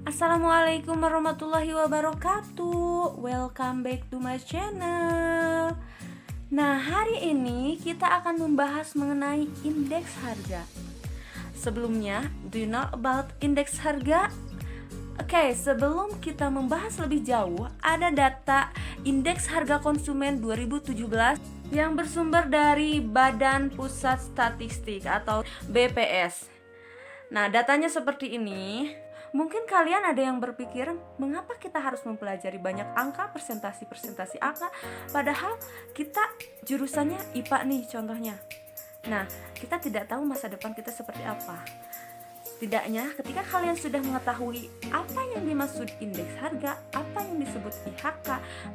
Assalamualaikum warahmatullahi wabarakatuh. Welcome back to my channel. Nah, hari ini kita akan membahas mengenai indeks harga. Sebelumnya, do you know about indeks harga? Oke, sebelum kita membahas lebih jauh, ada data Indeks Harga Konsumen 2017 yang bersumber dari Badan Pusat Statistik atau BPS. Nah, datanya seperti ini. Mungkin kalian ada yang berpikir, mengapa kita harus mempelajari banyak angka, presentasi angka, padahal kita jurusannya IPA nih contohnya. Nah, kita tidak tahu masa depan kita seperti apa. Setidaknya ketika kalian sudah mengetahui apa yang dimaksud indeks harga, apa yang disebut IHK,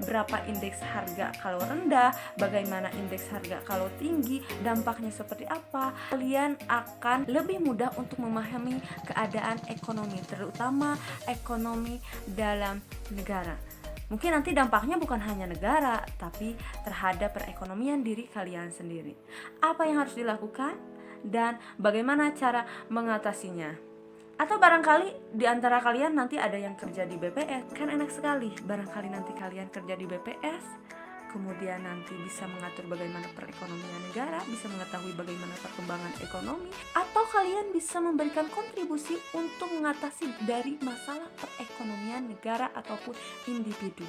berapa indeks harga kalau rendah, bagaimana indeks harga kalau tinggi, dampaknya seperti apa, kalian akan lebih mudah untuk memahami keadaan ekonomi, terutama ekonomi dalam negara. Mungkin nanti dampaknya bukan hanya negara, tapi terhadap perekonomian diri kalian sendiri. Apa yang harus dilakukan? Dan bagaimana cara mengatasinya? Atau barangkali di antara kalian nanti ada yang kerja di BPS, kan enak sekali. Barangkali nanti kalian kerja di BPS, kemudian nanti bisa mengatur bagaimana perekonomian negara, bisa mengetahui bagaimana perkembangan ekonomi, atau kalian bisa memberikan kontribusi untuk mengatasi dari masalah perekonomian negara ataupun individu.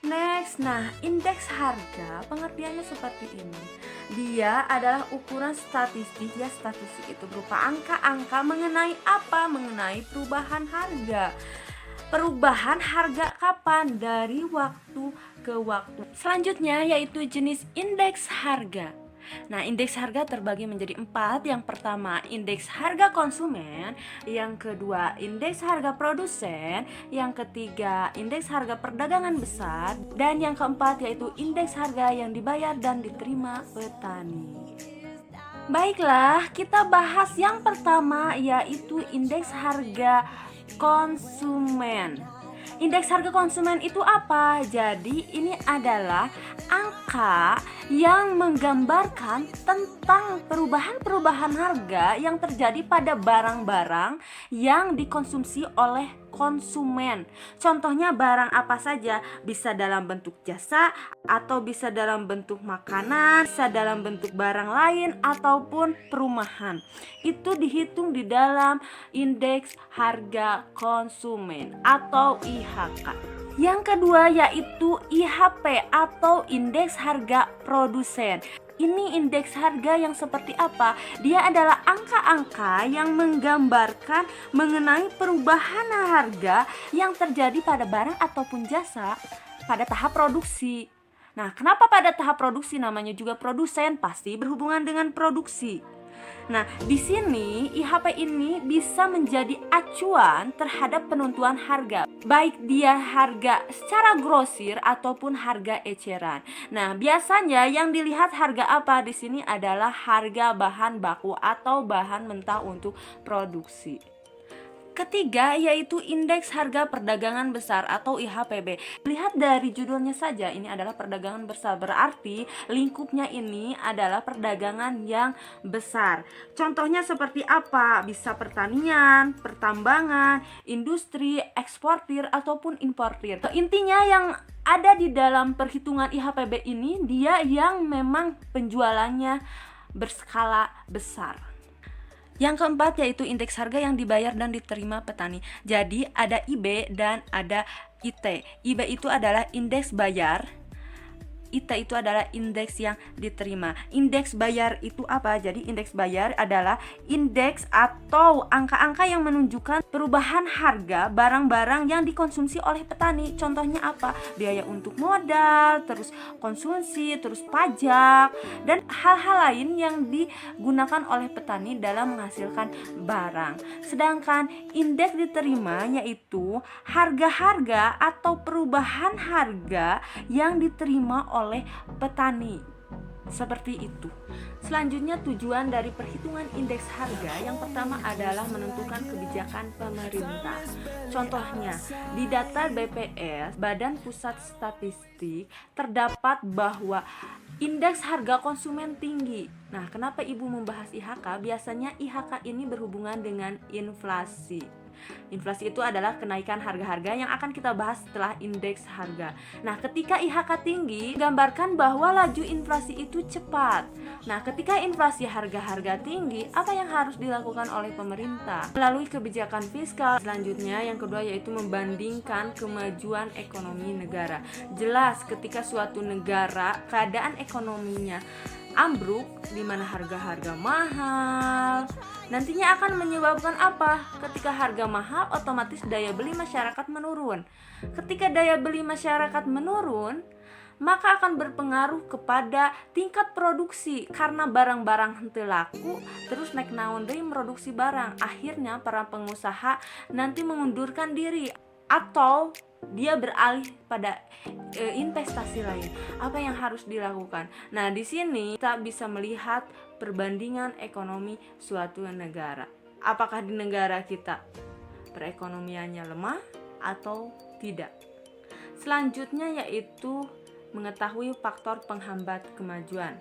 Next, nah indeks harga pengertiannya seperti ini. Dia adalah ukuran statistik, ya statistik itu berupa angka-angka mengenai apa? Mengenai perubahan harga. Perubahan harga kapan? Dari waktu ke waktu. Selanjutnya yaitu jenis indeks harga. Nah, indeks harga terbagi menjadi 4. Yang pertama, indeks harga konsumen. Yang kedua, indeks harga produsen. Yang ketiga, indeks harga perdagangan besar. Dan yang keempat, yaitu indeks harga yang dibayar dan diterima petani. Baiklah, kita bahas yang pertama, yaitu indeks harga konsumen. Indeks harga konsumen itu apa? Jadi ini adalah angka yang menggambarkan tentang perubahan-perubahan harga yang terjadi pada barang-barang yang dikonsumsi oleh konsumen. Contohnya barang apa saja? Bisa dalam bentuk jasa, atau bisa dalam bentuk makanan, bisa dalam bentuk barang lain, ataupun perumahan. Itu dihitung di dalam indeks harga konsumen atau IHK. Yang kedua yaitu IHP atau indeks harga produsen. Ini indeks harga yang seperti apa? Dia adalah angka-angka yang menggambarkan mengenai perubahan harga yang terjadi pada barang ataupun jasa pada tahap produksi. Nah, kenapa pada tahap produksi? Namanya juga produsen, pasti berhubungan dengan produksi. Nah, di sini IHP ini bisa menjadi acuan terhadap penentuan harga, baik dia harga secara grosir ataupun harga eceran. Nah, biasanya yang dilihat harga apa di sini adalah harga bahan baku atau bahan mentah untuk produksi. Ketiga yaitu indeks harga perdagangan besar atau IHPB. Lihat dari judulnya saja, ini adalah perdagangan besar, berarti lingkupnya ini adalah perdagangan yang besar. Contohnya seperti apa? Bisa pertanian, pertambangan, industri, eksportir ataupun importir. Intinya yang ada di dalam perhitungan IHPB ini dia yang memang penjualannya berskala besar. Yang keempat yaitu indeks harga yang dibayar dan diterima petani. Jadi ada IB dan ada IT. IB itu adalah indeks bayar, IT itu adalah indeks yang diterima. Indeks bayar itu apa? Jadi indeks bayar adalah indeks atau angka-angka yang menunjukkan perubahan harga barang-barang yang dikonsumsi oleh petani. Contohnya apa? Biaya untuk modal, terus konsumsi, terus pajak, dan hal-hal lain yang digunakan oleh petani dalam menghasilkan barang. Sedangkan indeks diterima yaitu harga-harga atau perubahan harga yang diterima oleh petani. Seperti itu. Selanjutnya tujuan dari perhitungan indeks harga yang pertama adalah menentukan kebijakan pemerintah. Contohnya, di data BPS, Badan Pusat Statistik, terdapat bahwa indeks harga konsumen tinggi. Nah, kenapa Ibu membahas IHK? Biasanya IHK ini berhubungan dengan inflasi. Inflasi itu adalah kenaikan harga-harga yang akan kita bahas setelah indeks harga. Nah, ketika IHK tinggi, gambarkan bahwa laju inflasi itu cepat. Nah, ketika inflasi harga-harga tinggi, apa yang harus dilakukan oleh pemerintah? Melalui kebijakan fiskal. Selanjutnya, yang kedua yaitu membandingkan kemajuan ekonomi negara. Jelas ketika suatu negara keadaan ekonominya ambruk, di mana harga-harga mahal, nantinya akan menyebabkan apa? Ketika harga mahal, otomatis daya beli masyarakat menurun. Ketika daya beli masyarakat menurun, maka akan berpengaruh kepada tingkat produksi, karena barang-barang henteu laku, terus naik naon deui produksi barang. Akhirnya para pengusaha nanti mengundurkan diri atau dia beralih pada investasi lain. Apa yang harus dilakukan? Nah, di sini kita bisa melihat perbandingan ekonomi suatu negara. Apakah di negara kita perekonomiannya lemah atau tidak? Selanjutnya yaitu mengetahui faktor penghambat kemajuan.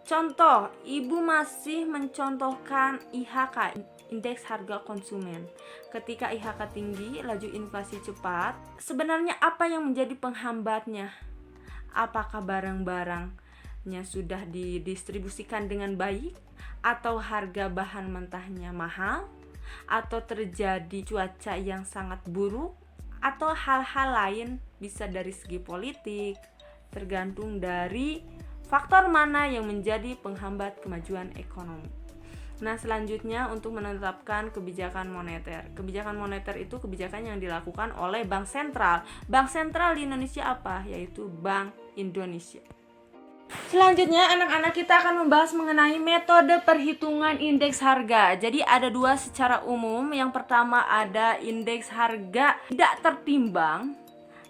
Contoh, Ibu masih mencontohkan IHK, indeks harga konsumen. Ketika IHK tinggi, laju inflasi cepat, sebenarnya apa yang menjadi penghambatnya? Apakah barang-barangnya sudah didistribusikan dengan baik, atau harga bahan mentahnya mahal, atau terjadi cuaca yang sangat buruk, atau hal-hal lain? Bisa dari segi politik, tergantung dari faktor mana yang menjadi penghambat kemajuan ekonomi. Nah, selanjutnya untuk menetapkan kebijakan moneter. Kebijakan moneter itu kebijakan yang dilakukan oleh Bank Sentral. Bank Sentral di Indonesia apa? Yaitu Bank Indonesia. Selanjutnya, anak-anak kita akan membahas mengenai metode perhitungan indeks harga. Jadi ada dua secara umum. Yang pertama ada indeks harga tidak tertimbang.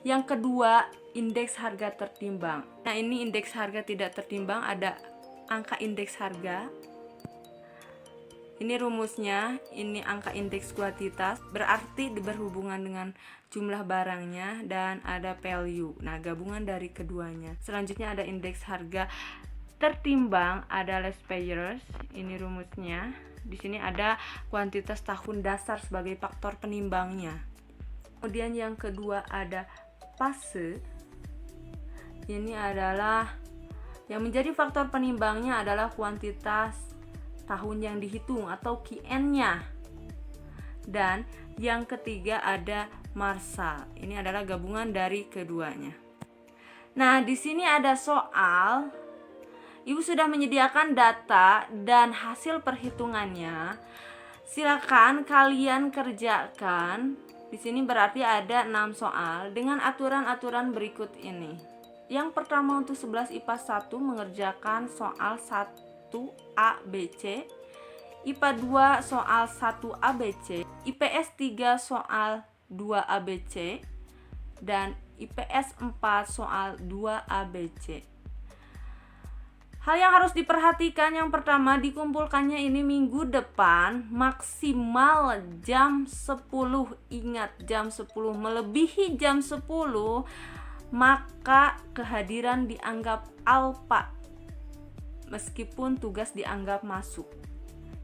Yang kedua, indeks harga tertimbang. Nah, ini indeks harga tidak tertimbang, ada angka indeks harga. Ini rumusnya, ini angka indeks kuantitas, berarti berhubungan dengan jumlah barangnya, dan ada value. Nah, gabungan dari keduanya. Selanjutnya ada indeks harga tertimbang, ada less payers. Ini rumusnya. Di sini ada kuantitas tahun dasar sebagai faktor penimbangnya. Kemudian yang kedua ada fase. Ini adalah yang menjadi faktor penimbangnya adalah kuantitas tahun yang dihitung atau QN-nya. Dan yang ketiga ada marsal. Ini adalah gabungan dari keduanya. Nah, di sini ada soal. Ibu sudah menyediakan data dan hasil perhitungannya. Silakan kalian kerjakan. Di sini berarti ada 6 soal dengan aturan-aturan berikut ini. Yang pertama untuk 11 IPA 1 mengerjakan soal 1 ABC, IPA 2 soal 1 ABC, IPS 3 soal 2 ABC, dan IPS 4 soal 2 ABC. Hal yang harus diperhatikan yang pertama, dikumpulkannya ini minggu depan maksimal jam 10. Ingat, jam 10. Melebihi jam 10 maka kehadiran dianggap alpa meskipun tugas dianggap masuk.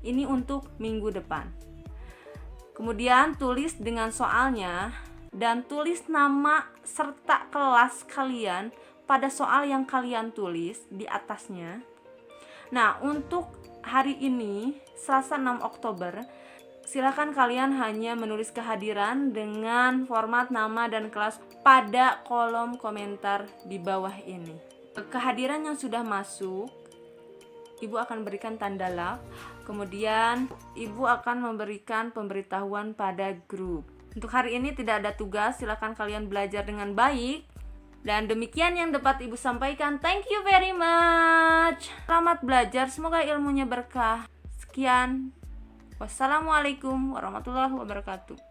Ini untuk minggu depan. Kemudian tulis dengan soalnya dan tulis nama serta kelas kalian pada soal yang kalian tulis di atasnya. Nah, untuk hari ini Selasa 6 Oktober, silakan kalian hanya menulis kehadiran dengan format nama dan kelas pada kolom komentar di bawah ini. Kehadiran yang sudah masuk, Ibu akan berikan tanda love. Kemudian Ibu akan memberikan pemberitahuan pada grup. Untuk hari ini tidak ada tugas, silakan kalian belajar dengan baik. Dan demikian yang dapat Ibu sampaikan. Thank you very much. Selamat belajar, semoga ilmunya berkah. Sekian. Wassalamualaikum warahmatullahi wabarakatuh.